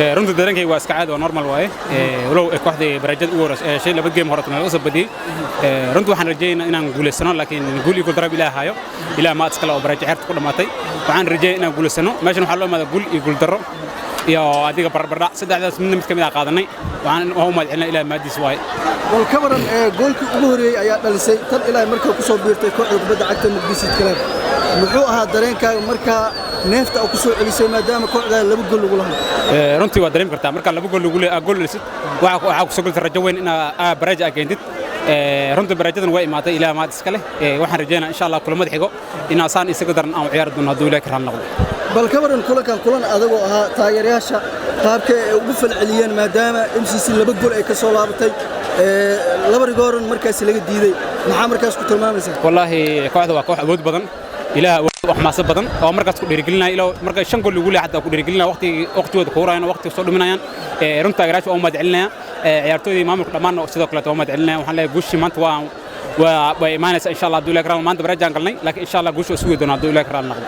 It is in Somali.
runtii dareenkayga waa iska caadi oo normal waaye walow kooxda barajada ugu horeysa shay laba game horta naga soo badiyay runtii waxaan rajaynayaa inaan guuleysano laakiin guul iyo darab ilaahay hayo ilaahay ma iskala oo baraja xirta ku dhamaatay waxaan rajaynayaa inaan guuleysano meeshan waxa loo imaadaa guul iyo guul darro iyo adiga barbardhac saddexdaas mid ka mid ah qaadanay waxaan u mahadcelinaa ilaahay maadiis waaye wal ka waran goolkii ugu horeeyay ayaa dhalisay tan ilaahay markii ku soo biirtay kooxda kubadda cagta Muqdisho Club muxuu ahaa dareenkaaga markaa neefta ku soo celisay maadaama kooxda laba gool lagu lahaa runtii waa dareemi kartaa marka laba gool lagu leeyahay gool lisid waxa ku soo galtay rajo weyn in baraja ageentid runtii barajadan way imaatay ilaahay maad iska leh waxaan rajaynayaa insha Allah kulamada xigo in asaan isaga daran aan ciyaar doono haduu ilaahay ka noqdo bal ka waran kulan adagoo ahaa taageerayaasha qaabka ay ugu falceliyeen maadaama MCC laba gool ay ka soo laabatay laba rigooran markaas laga diiday maxaa markaas ku tilmaamaysaa wallahi kooxda waa koox awood badan ilaaha wax maasad badan oo markaas ku dhiirigelinaya ilaa marka shan gool lagu leeyahay ku dhiirigelinaya waqtigooda ku horayna waqti soo dhimanayaan runta taageerayaasha oo mahadcelinaya ciyaartooyda maamulka dhammaan sidoo kale oo mahadcelinaya waxaan leeyahay guushii maanta waa imaanaysa insha Allah haduu ilaahay ka raali maanta barajaan galnay laakiin insha Allah guushu isugu doona haduu ilaahay ka raali noqdo